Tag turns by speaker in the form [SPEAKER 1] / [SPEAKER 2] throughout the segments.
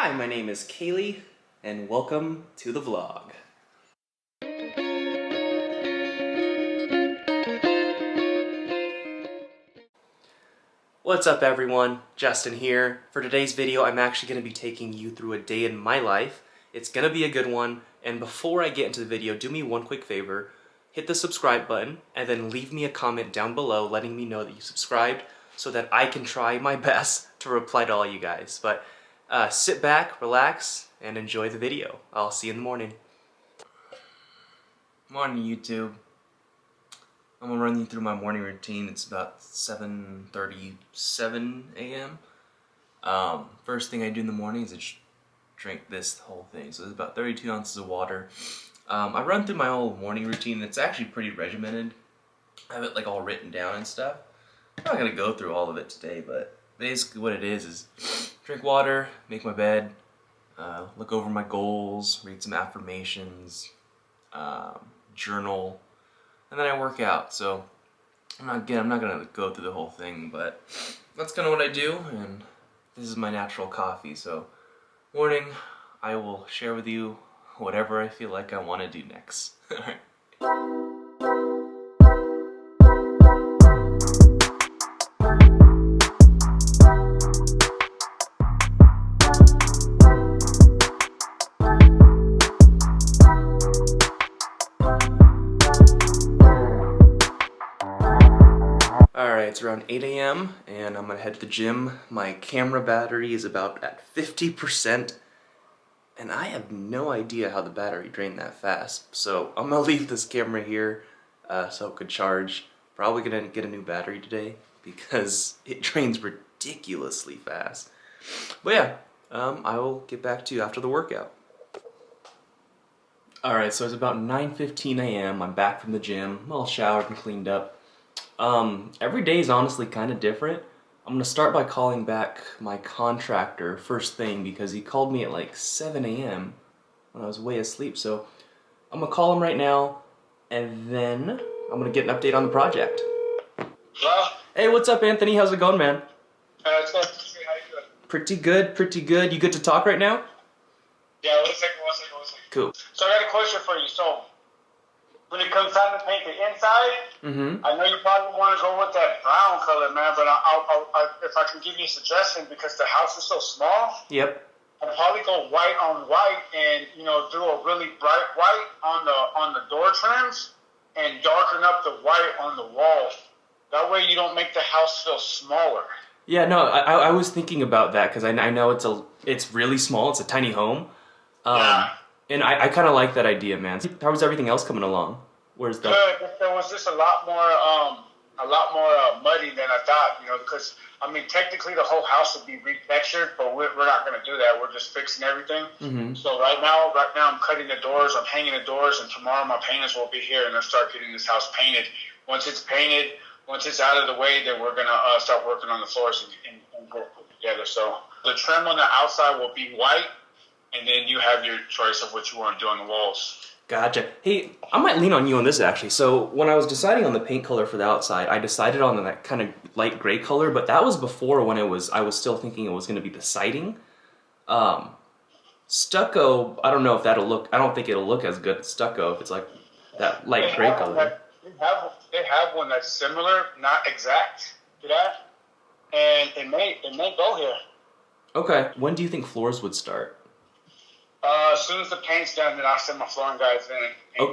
[SPEAKER 1] Hi, my name is Kaylee, and welcome to the vlog. What's up everyone? Justin here. For today's video, I'm actually going to be taking you through a day in my life. It's going to be a good one, and before I get into the video, do me one quick favor. Hit the subscribe button, and then leave me a comment down below letting me know that you subscribed so that I can try my best to reply to all you guys. But sit back, relax, and enjoy the video. I'll see you in the morning. Morning, YouTube. I'm gonna run you through my morning routine. It's about 7:37 a.m. First thing I do in the morning is just drink this whole thing. So it's about 32 ounces of water. I run through my whole morning routine. It's actually pretty regimented. I have it like all written down and stuff. I'm not gonna go through all of it today, but basically what it is drink water, make my bed, look over my goals, read some affirmations, journal, and then I work out. So I'm not gonna go through the whole thing, but that's kind of what I do, and this is my natural coffee. So morning, I will share with you whatever I feel like I want to do next. Alright, it's around 8 a.m. and I'm gonna head to the gym. My camera battery is about at 50%, and I have no idea how the battery drained that fast. So I'm gonna leave this camera here so it could charge. Probably gonna get a new battery today because it drains ridiculously fast. But yeah, I will get back to you after the workout. Alright, so it's about 9:15 a.m. I'm back from the gym, all showered and cleaned up. Every day is honestly kind of different. I'm gonna start by calling back my contractor first thing because he called me at like 7 a.m. when I was way asleep. So I'm gonna call him right now, and then I'm gonna get an update on the project.
[SPEAKER 2] Hello?
[SPEAKER 1] Hey, what's up, Anthony? How's it going, man?
[SPEAKER 2] It's good. How you doing?
[SPEAKER 1] Pretty good, pretty good. You good to talk right now?
[SPEAKER 2] Yeah, one second.
[SPEAKER 1] Cool.
[SPEAKER 2] So I got a question for you. So, when it comes time to paint the inside, I know you probably want to go with that brown color, man, but if I can give you a suggestion, because the house is so small,
[SPEAKER 1] Yep.
[SPEAKER 2] I'd probably go white on white and, do a really bright white on the door trims and darken up the white on the walls. That way you don't make the house feel smaller.
[SPEAKER 1] Yeah, no, I was thinking about that because I know it's really small. It's a tiny home.
[SPEAKER 2] Yeah.
[SPEAKER 1] And I kind of like that idea, man. How was everything else coming along? Where's the...
[SPEAKER 2] Good. There was just a lot more muddy than I thought, because, technically the whole house would be retextured, but we're not going to do that. We're just fixing everything. So right now I'm cutting the doors, I'm hanging the doors, and tomorrow my painters will be here and they'll start getting this house painted. Once it's painted, once it's out of the way, then we're going to start working on the floors and go put together. So the trim on the outside will be white, and then you have your choice of what you want to do on the walls.
[SPEAKER 1] Gotcha. Hey, I might lean on you on this actually. So when I was deciding on the paint color for the outside, I decided on that kind of light gray color, but that was before when I was still thinking it was going to be the siding. Stucco, I don't know if that'll look, I don't think it'll look as good as stucco if it's like that light gray color.
[SPEAKER 2] They have one that's similar, not exact to that, and it may go here.
[SPEAKER 1] Okay. When do you think floors would start?
[SPEAKER 2] As soon as the paint's done, then I'll send my flooring guys in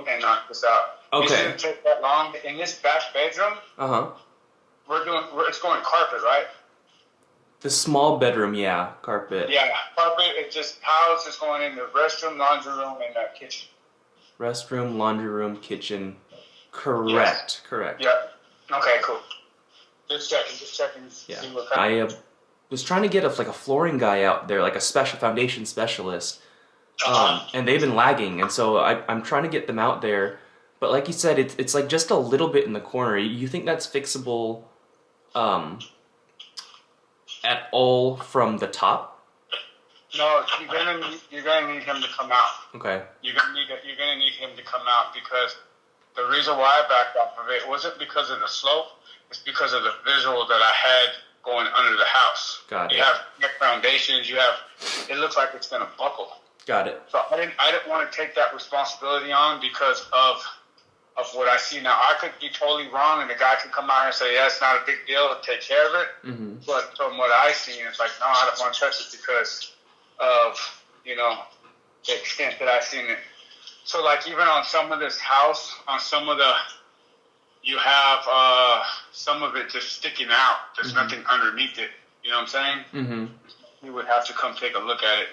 [SPEAKER 2] and knock this out.
[SPEAKER 1] Okay.
[SPEAKER 2] It shouldn't take that long. In this back bedroom, it's going carpet, right?
[SPEAKER 1] The small bedroom, yeah, carpet.
[SPEAKER 2] Yeah, carpet. It just tiles is going in the restroom, laundry room, and kitchen.
[SPEAKER 1] Restroom, laundry room, kitchen. Correct. Yes. Correct.
[SPEAKER 2] Yep. Okay, cool. Just checking.
[SPEAKER 1] Yeah.
[SPEAKER 2] See what kind of...
[SPEAKER 1] I was trying to get a flooring guy out there, like a foundation specialist. And they've been lagging, and so I'm trying to get them out there. But like you said, it's like just a little bit in the corner. You think that's fixable at all from the top?
[SPEAKER 2] No, you're gonna need him to come out.
[SPEAKER 1] Okay.
[SPEAKER 2] You're gonna need him to come out because the reason why I backed off of it wasn't because of the slope. It's because of the visual that I had going under the house.
[SPEAKER 1] Got it.
[SPEAKER 2] You have neck foundations. It looks like it's gonna buckle.
[SPEAKER 1] Got it.
[SPEAKER 2] So I didn't want to take that responsibility on because of what I see now. I could be totally wrong, and the guy could come out here and say, yeah, it's not a big deal to take care of it.
[SPEAKER 1] Mm-hmm.
[SPEAKER 2] But from what I see, it's like, no, I don't want to touch it because of, the extent that I've seen it. So, like, even on some of this house, on some of you have some of it just sticking out. There's
[SPEAKER 1] mm-hmm.
[SPEAKER 2] nothing underneath it. You know what I'm saying?
[SPEAKER 1] Mm-hmm.
[SPEAKER 2] You would have to come take a look at it.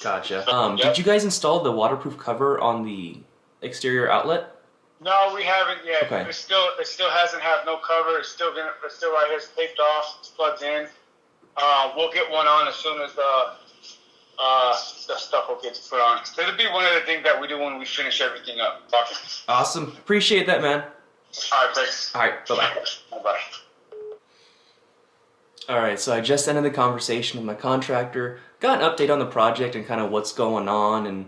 [SPEAKER 1] Gotcha.
[SPEAKER 2] Yep.
[SPEAKER 1] Did you guys install the waterproof cover on the exterior outlet?
[SPEAKER 2] No, we haven't yet.
[SPEAKER 1] Okay.
[SPEAKER 2] It still hasn't had no cover. It's still right here. It's taped off. It's plugged in. We'll get one on as soon as the stuff will get put on. It'll be one of the things that we do when we finish everything up. Talking.
[SPEAKER 1] Awesome. Appreciate that, man.
[SPEAKER 2] All right, thanks.
[SPEAKER 1] All right. Bye-bye.
[SPEAKER 2] Bye-bye.
[SPEAKER 1] All right, so I just ended the conversation with my contractor, got an update on the project and kind of what's going on, and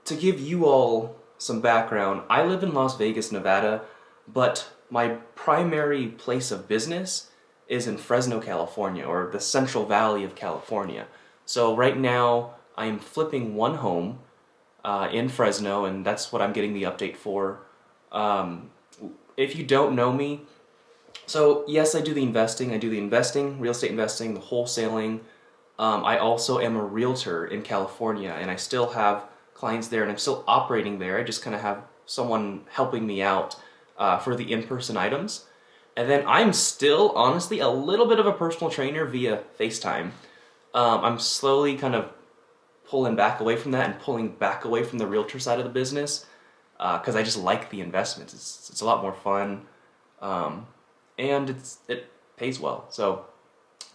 [SPEAKER 1] to give you all some background, I live in Las Vegas, Nevada, but my primary place of business is in Fresno, California, or the Central Valley of California. So right now, I'm flipping one home in Fresno, and that's what I'm getting the update for. If you don't know me, so yes, I do the investing, real estate investing, the wholesaling. I also am a realtor in California, and I still have clients there, and I'm still operating there. I just kind of have someone helping me out for the in-person items. And then I'm still, honestly, a little bit of a personal trainer via FaceTime. I'm slowly kind of pulling back away from that and pulling back away from the realtor side of the business because I just like the investments. It's a lot more fun. And it pays well. So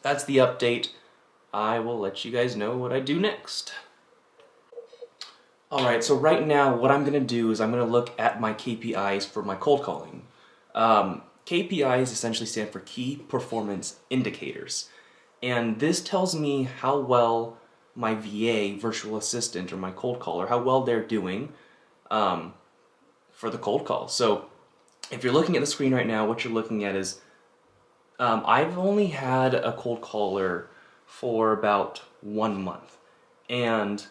[SPEAKER 1] that's the update. I will let you guys know what I do next. Alright, so right now what I'm going to do is I'm going to look at my KPIs for my cold calling. KPIs essentially stand for Key Performance Indicators. And this tells me how well my VA, virtual assistant, or my cold caller, how well they're doing for the cold call. So if you're looking at the screen right now, what you're looking at is I've only had a cold caller for about 1 month, and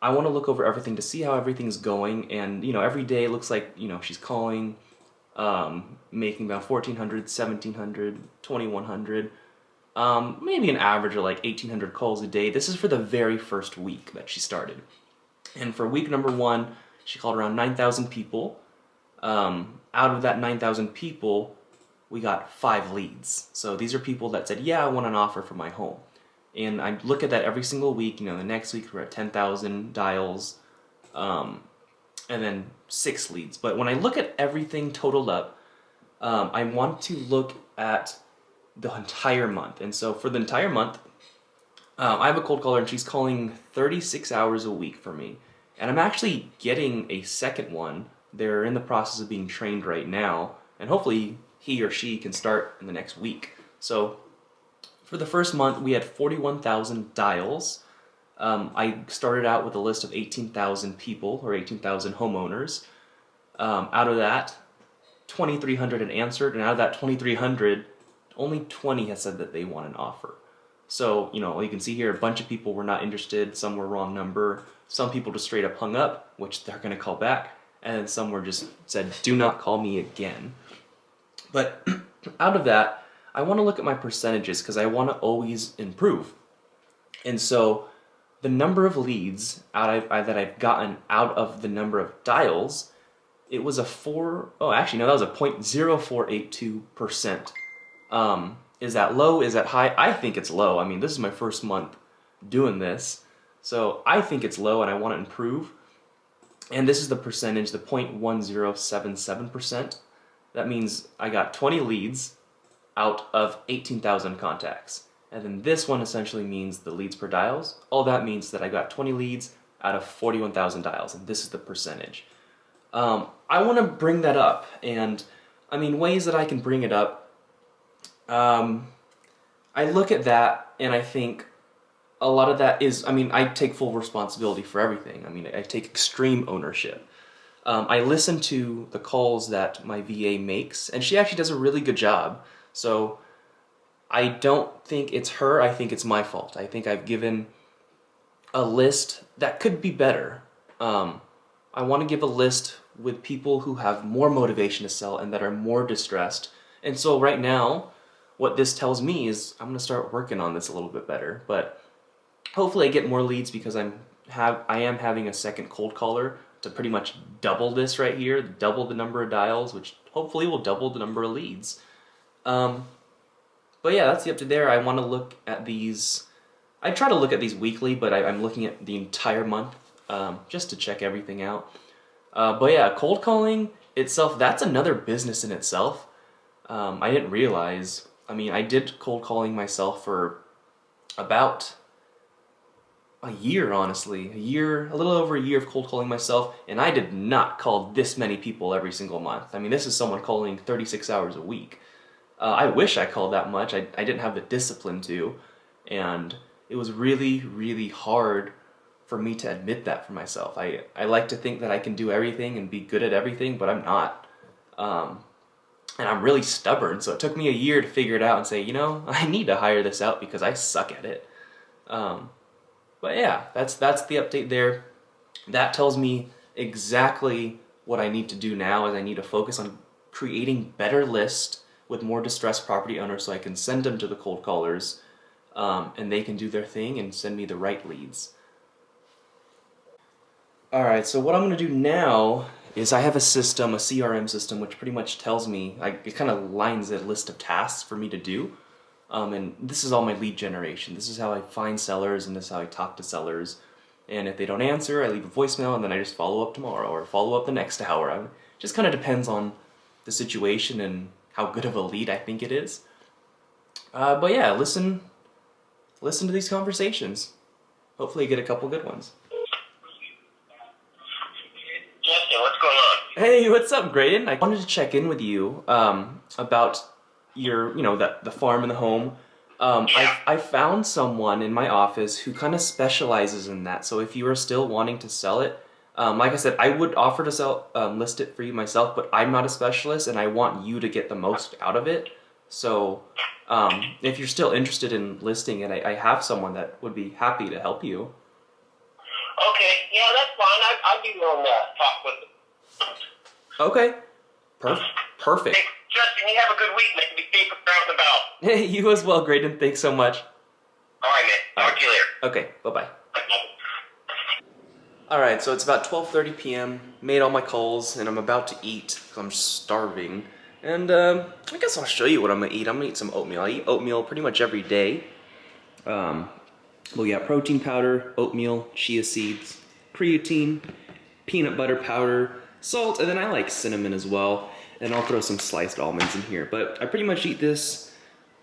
[SPEAKER 1] I want to look over everything to see how everything's going. And every day it looks like she's calling, making about 1,400, 1,700, 2,100, maybe an average of like 1,800 calls a day. This is for the very first week that she started, and for week number 1, she called around 9,000 people. Out of that 9,000 people, we got 5 leads. So these are people that said, yeah, I want an offer for my home. And I look at that every single week. The next week we're at 10,000 dials, and then 6 leads. But when I look at everything totaled up, I want to look at the entire month. And so for the entire month, I have a cold caller, and she's calling 36 hours a week for me. And I'm actually getting a second one. They're in the process of being trained right now, and hopefully he or she can start in the next week. So for the first month, we had 41,000 dials. I started out with a list of 18,000 people, or 18,000 homeowners. Out of that, 2,300 had answered, and out of that 2,300, only 20 had said that they want an offer. So, you can see here a bunch of people were not interested, some were wrong number, some people just straight up hung up, which they're going to call back, and then some were just said, do not call me again. But out of that, I want to look at my percentages because I want to always improve. And so the number of leads that I've gotten out of the number of dials, it was that was a 0.0482%. Is that low? Is that high? I think it's low. I mean, this is my first month doing this, so I think it's low and I want to improve. And this is the percentage, the 0.1077%. That means I got 20 leads out of 18,000 contacts. And then this one essentially means the leads per dials. All that means that I got 20 leads out of 41,000 dials, and this is the percentage. I want to bring that up, and ways that I can bring it up. I look at that and I think a lot of that is, I take full responsibility for everything. I take extreme ownership. I listen to the calls that my VA makes, and she actually does a really good job. So I don't think it's her, I think it's my fault. I think I've given a list that could be better. I want to give a list with people who have more motivation to sell and that are more distressed. And so right now, what this tells me is I'm going to start working on this a little bit better. But hopefully I get more leads because I am having a second cold caller to pretty much double this right here, double the number of dials, which hopefully will double the number of leads. But yeah, that's the update there. I want to look at these. I try to look at these weekly, but I'm looking at the entire month just to check everything out. But yeah, cold calling itself, that's another business in itself. I didn't realize. I mean, I did cold calling myself for about a year, honestly. A little over a year of cold calling myself, and I did not call this many people every single month. I mean, this is someone calling 36 hours a week. I wish I called that much. I didn't have the discipline to, and it was really, really hard for me to admit that for myself. I like to think that I can do everything and be good at everything, but I'm not. And I'm really stubborn, so it took me a year to figure it out and say, you know, I need to hire this out because I suck at it. But yeah, that's the update there. That tells me exactly what I need to do now is I need to focus on creating better lists with more distressed property owners so I can send them to the cold callers and they can do their thing and send me the right leads. Alright, so what I'm going to do now is I have a system, a CRM system, which pretty much tells me, it kind of lines a list of tasks for me to do. And this is all my lead generation. This is how I find sellers and this is how I talk to sellers. And if they don't answer, I leave a voicemail and then I just follow up tomorrow or follow up the next hour. It just kind of depends on the situation and how good of a lead I think it is. But yeah, listen to these conversations. Hopefully you get a couple good ones.
[SPEAKER 2] Justin, what's going on?
[SPEAKER 1] Hey, what's up, Graydon? I wanted to check in with you about your, the farm and the home. I found someone in my office who kind of specializes in that. So if you are still wanting to sell it, like I said, I would offer to list it for you myself, but I'm not a specialist and I want you to get the most out of it. So if you're still interested in listing it, I have someone that would be happy to help you.
[SPEAKER 2] Okay, yeah, that's fine. I'd be willing to talk with them.
[SPEAKER 1] Okay. Perfect.
[SPEAKER 2] Hey, Justin, you have a good week. Make me think out and about.
[SPEAKER 1] Hey, you as well, Graydon. Thanks so much.
[SPEAKER 2] All right, man. Talk to you later.
[SPEAKER 1] Okay, bye-bye. Alright, so it's about 12:30 p.m. Made all my calls, and I'm about to eat because I'm starving. And I guess I'll show you what I'm going to eat. I'm going to eat some oatmeal. I eat oatmeal pretty much every day. We got protein powder, oatmeal, chia seeds, creatine, peanut butter powder, salt, and then I like cinnamon as well. And I'll throw some sliced almonds in here. But I pretty much eat this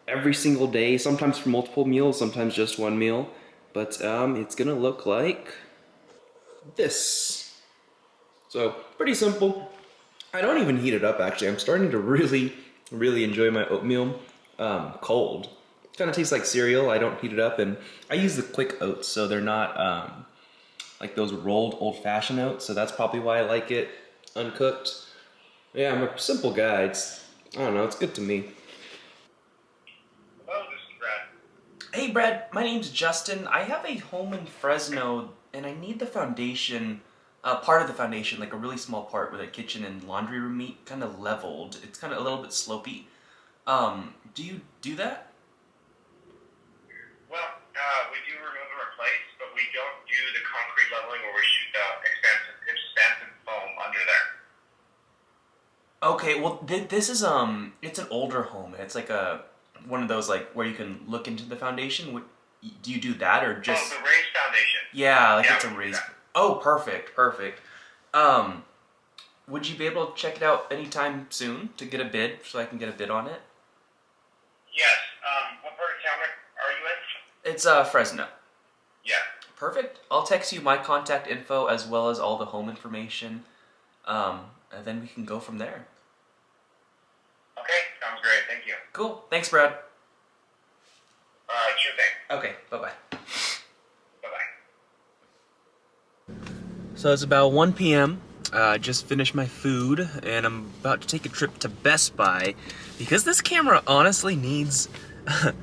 [SPEAKER 1] every single day, sometimes for multiple meals, sometimes just one meal. But it's going to look like this. So, pretty simple. I don't even heat it up, actually. I'm starting to really, really enjoy my oatmeal cold. Kind of tastes like cereal. I don't heat it up, and I use the quick oats, so they're not like those rolled old-fashioned oats, so that's probably why I like it uncooked. Yeah, I'm a simple guy. I don't know, it's good to me.
[SPEAKER 2] Hello, this is Brad.
[SPEAKER 1] Hey Brad, my name's Justin. I have a home in Fresno, and I need the foundation, part of the foundation, like a really small part with a kitchen and laundry room meet, kind of leveled. It's kind of a little bit slopey. Do you do that?
[SPEAKER 2] Well, we do remove and replace, but we don't do the concrete leveling where we shoot the expansive foam under there.
[SPEAKER 1] Okay, well this is it's an older home. It's like one of those like where you can look into the foundation. Do you do that or just?
[SPEAKER 2] Oh, the raised foundation.
[SPEAKER 1] Yeah, like
[SPEAKER 2] Yeah,
[SPEAKER 1] it's a
[SPEAKER 2] we do
[SPEAKER 1] raised.
[SPEAKER 2] that.
[SPEAKER 1] Oh, perfect. Would you be able to check it out anytime soon to get a bid so I can get a bid on it?
[SPEAKER 2] Yes. What part of town are you in?
[SPEAKER 1] It's Fresno.
[SPEAKER 2] Yeah.
[SPEAKER 1] Perfect. I'll text you my contact info as well as all the home information, and then we can go from there.
[SPEAKER 2] Okay, sounds great. Thank you.
[SPEAKER 1] Cool. Thanks, Brad.
[SPEAKER 2] Sure thing.
[SPEAKER 1] Okay. Bye-bye.
[SPEAKER 2] Bye-bye.
[SPEAKER 1] So it's about 1 p.m. Just finished my food, and I'm about to take a trip to Best Buy because this camera honestly needs, I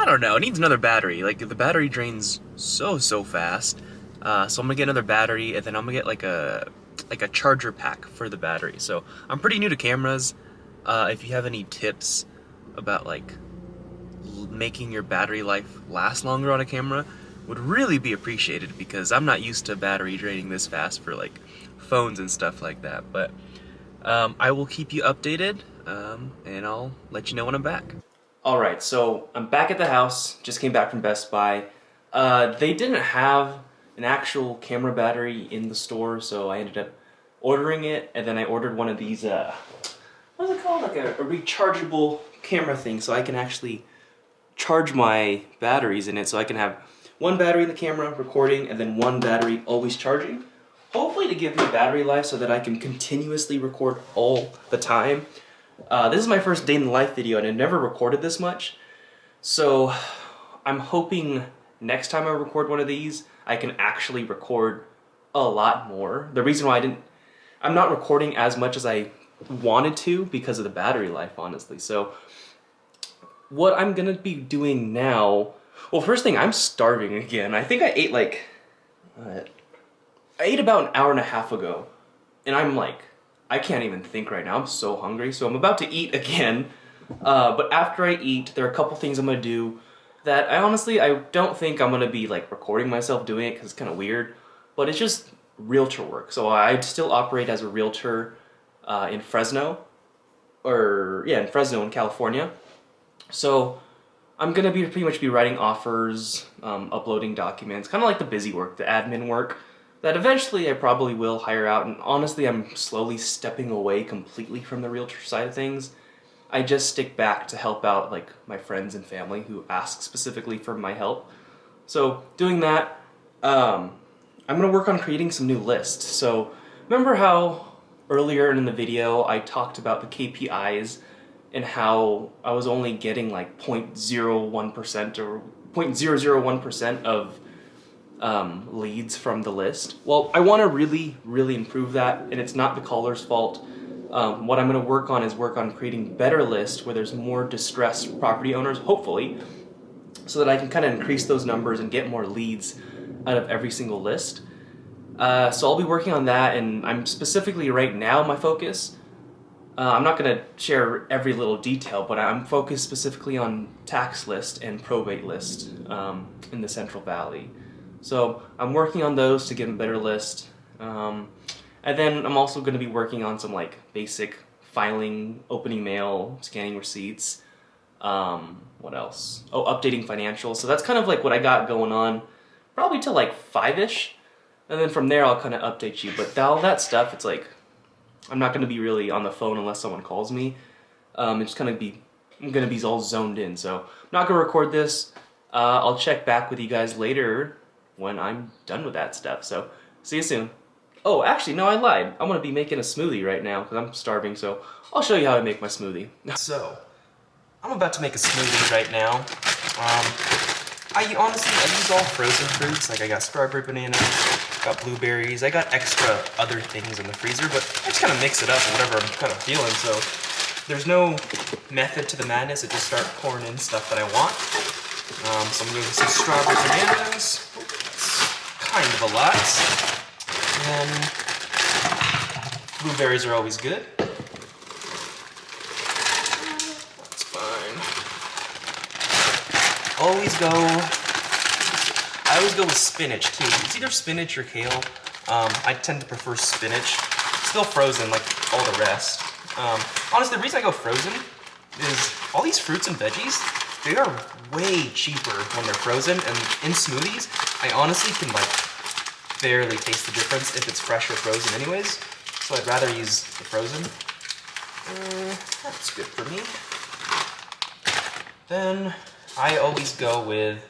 [SPEAKER 1] don't know, it needs another battery. Like, the battery drains so fast. So I'm gonna get another battery, and then I'm gonna get like a charger pack for the battery. So I'm pretty new to cameras. If you have any tips about like making your battery life last longer on a camera, would really be appreciated, because I'm not used to battery draining this fast for like phones and stuff like that. But I will keep you updated, and I'll let you know when I'm back. Alright, so I'm back at the house, just came back from Best Buy. They didn't have an actual camera battery in the store, so I ended up ordering it, and then I ordered one of these, what's it called? Like a rechargeable camera thing, so I can actually charge my batteries in it, so I can have one battery in the camera recording and then one battery always charging. Hopefully to give me battery life so that I can continuously record all the time. This is my first day in the life video, and I never recorded this much. So I'm hoping next time I record one of these, I can actually record a lot more. The reason why I'm not recording as much as I wanted to because of the battery life, honestly. So what I'm gonna be doing now, well, first thing, I'm starving again. I think I ate like, I ate about an hour and a half ago, and I'm like, I can't even think right now. I'm so hungry, so I'm about to eat again. But after I eat, there are a couple things I'm gonna do that I don't think I'm gonna be like recording myself doing it, because it's kind of weird, but it's just realtor work. So I still operate as a realtor in Fresno, in Fresno in California. So I'm gonna be pretty much writing offers, uploading documents, kind of like the busy work, the admin work that eventually I probably will hire out. And honestly, I'm slowly stepping away completely from the realtor side of things. I just stick back to help out like my friends and family who ask specifically for my help. So doing that, I'm gonna work on creating some new lists. So remember how earlier in the video I talked about the KPIs and how I was only getting like 0.01% or 0.001% of leads from the list? Well, I want to really improve that, and it's not the caller's fault. What I'm going to work on creating better lists where there's more distressed property owners, hopefully, so that I can kind of increase those numbers and get more leads out of every single list. So I'll be working on that, and I'm specifically right now my focus. I'm not going to share every little detail, but I'm focused specifically on tax list and probate list in the Central Valley. So I'm working on those to get a better list. And then I'm also going to be working on some like basic filing, opening mail, scanning receipts. What else? Oh, updating financials. So that's kind of like what I got going on probably till like 5-ish. And then from there I'll kind of update you. But all that stuff, it's like, I'm not going to be really on the phone unless someone calls me. It's going to be, I'm going to be all zoned in. So I'm not going to record this. I'll check back with you guys later when I'm done with that stuff. So see you soon. Oh, actually, no, I lied. I'm going to be making a smoothie right now because I'm starving. So I'll show you how to make my smoothie. So I'm about to make a smoothie right now. I use all frozen fruits. Like I got strawberry banana, got blueberries. I got extra other things in the freezer, but I just kind of mix it up with whatever I'm kind of feeling. So there's no method to the madness. I just start pouring in stuff that I want. So I'm going with some strawberry bananas. It's kind of a lot. And then blueberries are always good. That's fine. I always go with spinach too. It's either spinach or kale. I tend to prefer spinach. Still frozen like all the rest. Honestly, the reason I go frozen is all these fruits and veggies, they are way cheaper when they're frozen, and in smoothies, I honestly can like barely taste the difference if it's fresh or frozen anyways. So I'd rather use the frozen. That's good for me. Then I always go with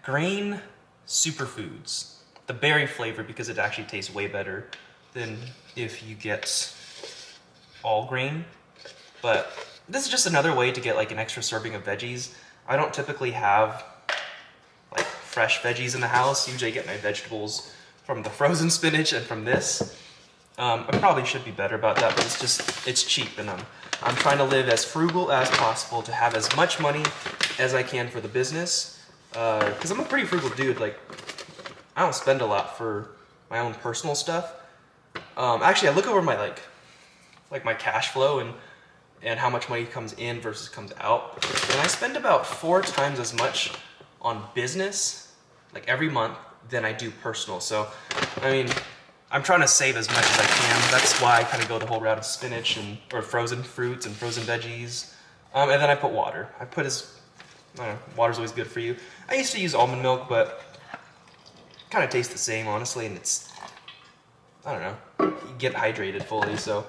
[SPEAKER 1] grain superfoods. The berry flavor, because it actually tastes way better than if you get all grain. But this is just another way to get like an extra serving of veggies. I don't typically have like fresh veggies in the house. Usually I get my vegetables from the frozen spinach and from this. I probably should be better about that, but it's cheap, and I'm trying to live as frugal as possible to have as much money as I can for the business. Because I'm a pretty frugal dude. Like, I don't spend a lot for my own personal stuff. Actually, I look over my like my cash flow and how much money comes in versus comes out, and I spend about 4 times as much on business, like every month, than I do personal. So, I mean, I'm trying to save as much as I can. That's why I kind of go the whole route of spinach or frozen fruits and frozen veggies. And then I put water. I don't know, water's always good for you. I used to use almond milk, but it kind of tastes the same, honestly, and I don't know, you get hydrated fully. So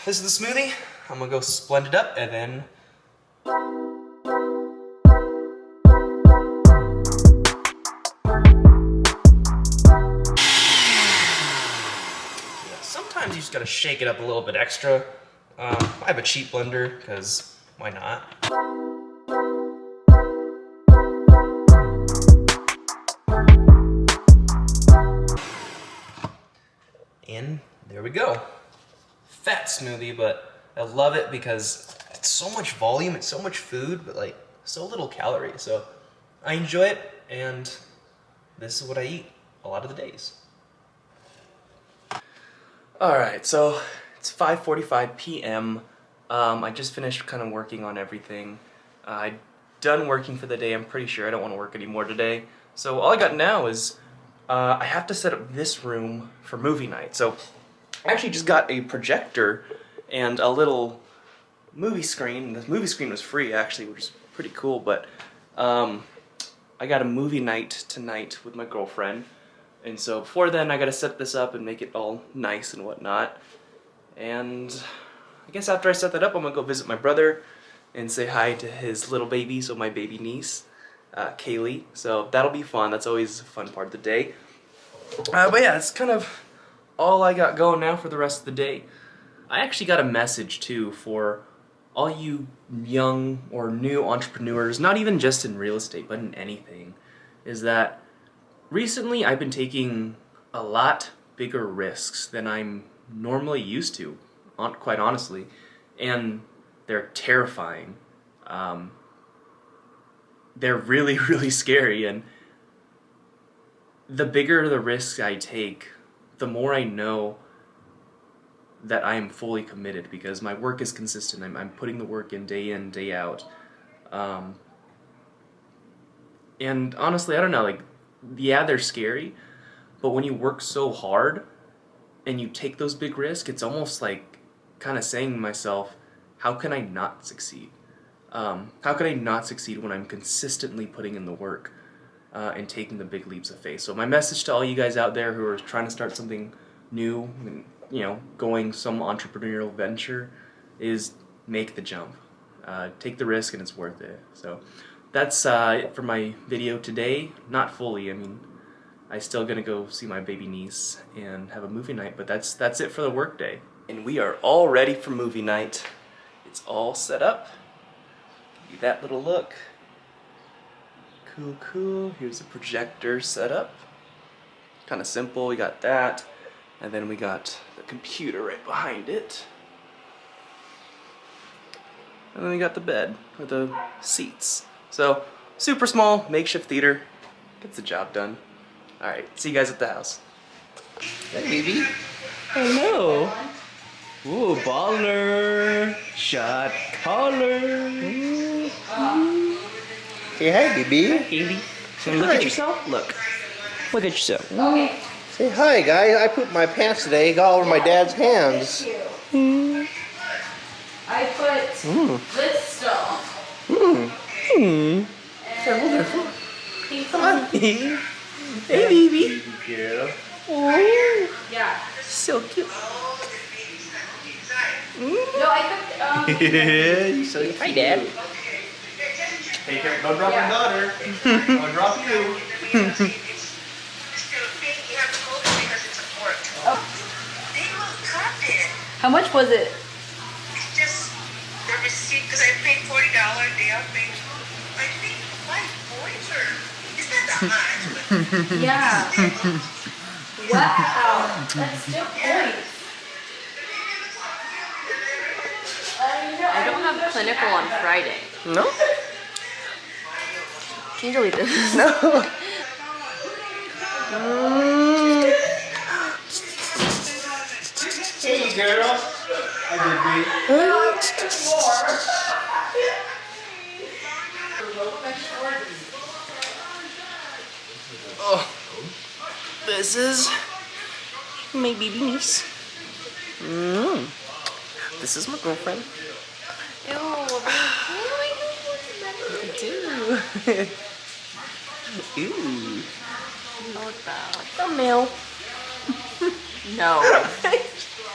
[SPEAKER 1] this is the smoothie. I'm gonna go blend it up, and then sometimes you just gotta shake it up a little bit extra. I have a cheap blender, because why not? And there we go. Fat smoothie, but I love it because it's so much volume, it's so much food, but like so little calories. So I enjoy it, and this is what I eat a lot of the days. Alright, so it's 5:45 p.m. I just finished kind of working on everything. I'm done working for the day. I'm pretty sure I don't want to work anymore today. So all I got now is I have to set up this room for movie night. So I actually just got a projector and a little movie screen. The movie screen was free, actually, which is pretty cool. But I got a movie night tonight with my girlfriend. And so before then, I gotta set this up and make it all nice and whatnot. And I guess after I set that up, I'm gonna go visit my brother and say hi to his little baby, so my baby niece, Kaylee. So that'll be fun. That's always a fun part of the day. But yeah, that's kind of all I got going now for the rest of the day. I actually got a message too for all you young or new entrepreneurs, not even just in real estate, but in anything, is that recently I've been taking a lot bigger risks than I'm normally used to, quite honestly, and they're terrifying. They're really, really scary, and the bigger the risks I take, the more I know that I am fully committed, because my work is consistent. I'm putting the work in, day out. And honestly, I don't know, like, yeah, they're scary, but when you work so hard and you take those big risks, it's almost like kind of saying to myself, how can I not succeed? How can I not succeed when I'm consistently putting in the work and taking the big leaps of faith? So my message to all you guys out there who are trying to start something new and, you know, going some entrepreneurial venture is make the jump. Take the risk, and it's worth it. So that's it for my video today. Not fully. I mean, I still gonna go see my baby niece and have a movie night, but that's it for the work day. And we are all ready for movie night. It's all set up. Give you that little look. Cool, cool. Here's the projector set up. Kind of simple. We got that, and then we got the computer right behind it. And then we got the bed with the seats. So, super small, makeshift theater. Gets the job done. Alright, see you guys at the house. Hey, baby. Hello. Ooh, baller. Shot caller.
[SPEAKER 3] Say hi, baby.
[SPEAKER 1] Hi, Haley. Can you look at yourself? Look. Look at yourself.
[SPEAKER 3] Okay. Say hi, guys. I pooped my pants today. Got all over my dad's hands.
[SPEAKER 4] I put this stuff.
[SPEAKER 3] Hmm.
[SPEAKER 1] Hi. Hey, baby.
[SPEAKER 3] Yeah.
[SPEAKER 1] Oh,
[SPEAKER 4] Yeah.
[SPEAKER 1] so cute.
[SPEAKER 4] No, I cooked.
[SPEAKER 3] Yeah, you so cute.
[SPEAKER 1] Hi, Dad.
[SPEAKER 3] Take care. Don't drop
[SPEAKER 4] Yeah.
[SPEAKER 3] your daughter. Don't drop you.
[SPEAKER 4] How much was it?
[SPEAKER 5] Just the receipt, because I paid $40 a day. I think 5 points, or it's not that much. But
[SPEAKER 4] Yeah. Wow, that's still points. I don't have clinical on Friday.
[SPEAKER 1] No?
[SPEAKER 4] Can you delete this?
[SPEAKER 1] No.
[SPEAKER 3] Hey, girl.
[SPEAKER 1] Oh, this is my baby niece. This is my girlfriend.
[SPEAKER 4] Ew,
[SPEAKER 1] I do. Ooh. Thumbnail.
[SPEAKER 4] No.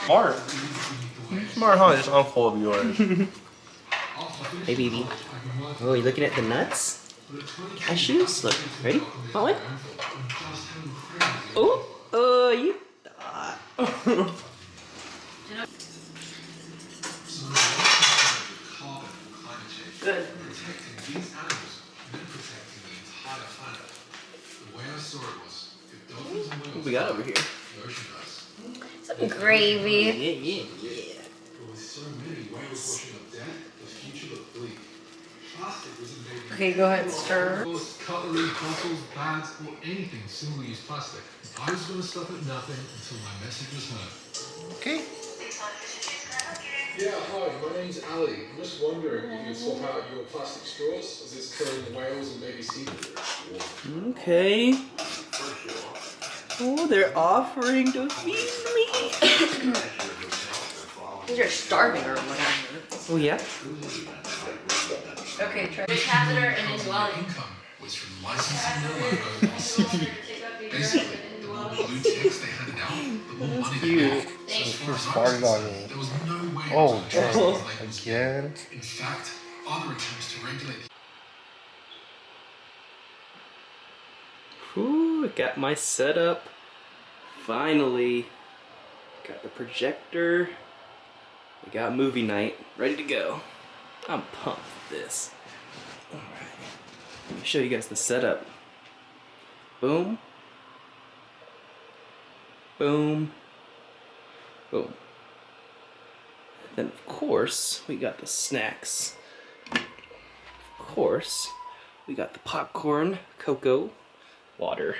[SPEAKER 3] Smart. Smart, huh? This uncle of yours.
[SPEAKER 6] Hey, baby. Oh, you looking at the nuts? Cashews? Look, ready? Want one? Oh, you thought.
[SPEAKER 4] Good.
[SPEAKER 1] What we got over here?
[SPEAKER 4] Some gravy.
[SPEAKER 6] Yeah.
[SPEAKER 4] Okay, go ahead, stir.
[SPEAKER 7] Cutlery, bottles, bags, or anything single-use plastic. I was going to stop at nothing until my message was heard.
[SPEAKER 3] Okay.
[SPEAKER 7] Yeah, hi, my name's Ali. I'm just wondering if you'd swap out your plastic straws, as it's killing whales and maybe seafood.
[SPEAKER 6] Okay. Oh, they're offering to feed me.
[SPEAKER 4] Because you're starving or whatever.
[SPEAKER 6] Oh, yeah?
[SPEAKER 4] Okay, try. The catheter and indwelling.
[SPEAKER 7] Income was from licensing their logo on seafood. Basically, the more blue ticks they handed out, the more money they made. So as far as I was
[SPEAKER 3] farted on me.
[SPEAKER 7] concerned, there was no way
[SPEAKER 3] Oh,
[SPEAKER 7] I was trusting these labels.
[SPEAKER 3] again.
[SPEAKER 7] In fact, other attempts to regulate
[SPEAKER 6] Ooh, I got my setup. Finally. Got the projector. We got movie night. Ready to go. I'm pumped with this. Alright. Let me show you guys the setup. Boom. Boom. Boom. Then of course, we got the snacks. Of course, we got the popcorn, cocoa, water.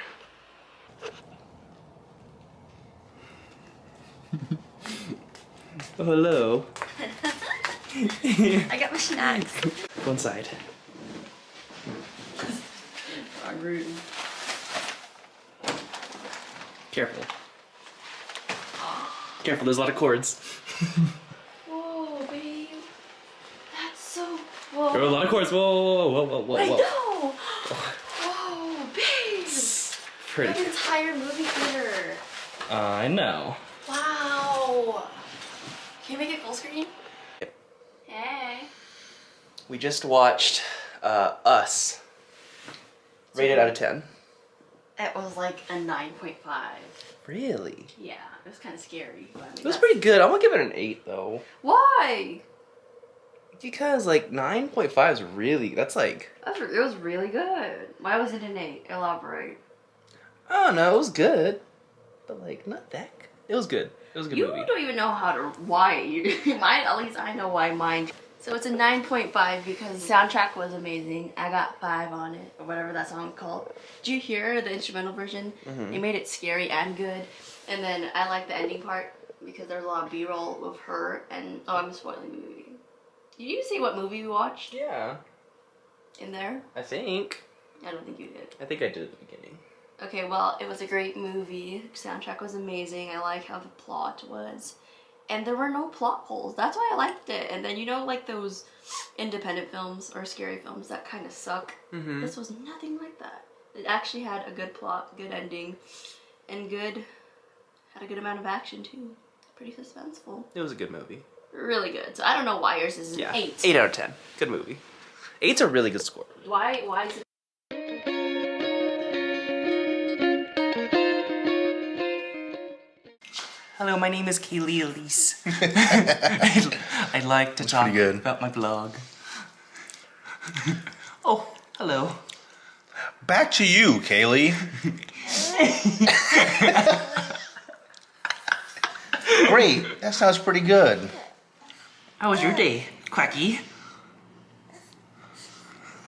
[SPEAKER 6] Oh, hello.
[SPEAKER 4] I got my snacks.
[SPEAKER 6] Go inside.
[SPEAKER 4] I'm rude.
[SPEAKER 6] Careful. Careful, there's a lot of cords.
[SPEAKER 4] Whoa, babe. That's so. Whoa.
[SPEAKER 6] There are a lot of cords. Whoa, whoa, whoa, whoa,
[SPEAKER 4] I
[SPEAKER 6] whoa.
[SPEAKER 4] know. Whoa, babe.
[SPEAKER 6] Pretty.
[SPEAKER 4] An entire movie theater.
[SPEAKER 6] I know.
[SPEAKER 4] Wow. Can you make it full screen? Hey.
[SPEAKER 1] We just watched Us. Rated out of 10.
[SPEAKER 4] It was like a 9.5.
[SPEAKER 1] Really?
[SPEAKER 4] Yeah, it was kind of scary. But I mean,
[SPEAKER 1] It was pretty good. I'm gonna give it an 8 though.
[SPEAKER 4] Why?
[SPEAKER 1] Because like 9.5 is really, that's like,
[SPEAKER 4] It was really good. Why was it an 8? Elaborate.
[SPEAKER 1] I don't know, it was good. But like, not that good. It was good. It was a good
[SPEAKER 4] You
[SPEAKER 1] movie.
[SPEAKER 4] don't even know how to why mine. At least I know why mine. So it's a 9.5 because the soundtrack was amazing. I got 5 on it or whatever that song called. Did you hear the instrumental version? They made it scary and good. And then I like the ending part because there's a lot of B-roll of her. And oh, I'm spoiling the movie. Did you see what movie we watched
[SPEAKER 1] Yeah,
[SPEAKER 4] in there?
[SPEAKER 1] I think.
[SPEAKER 4] I don't think you did.
[SPEAKER 1] I think I did at the beginning.
[SPEAKER 4] Okay, well, it was a great movie. Soundtrack was amazing. I like how the plot was. And there were no plot holes. That's why I liked it. And then, you know, like those independent films or scary films that kind of suck?
[SPEAKER 1] Mm-hmm.
[SPEAKER 4] This was nothing like that. It actually had a good plot, good ending, and had a good amount of action, too. Pretty suspenseful.
[SPEAKER 1] It was a good movie.
[SPEAKER 4] Really good. So I don't know why yours is an
[SPEAKER 1] Yeah,
[SPEAKER 4] 8.
[SPEAKER 1] 8 out of 10. Good movie. 8's a really good score.
[SPEAKER 4] Why is it?
[SPEAKER 1] Hello, my name is Kaylee Elise. I'd like to talk
[SPEAKER 3] pretty good.
[SPEAKER 1] about my blog. Oh, hello.
[SPEAKER 3] Back to you, Kaylee. Great. That sounds pretty good.
[SPEAKER 8] How was your day, Quacky?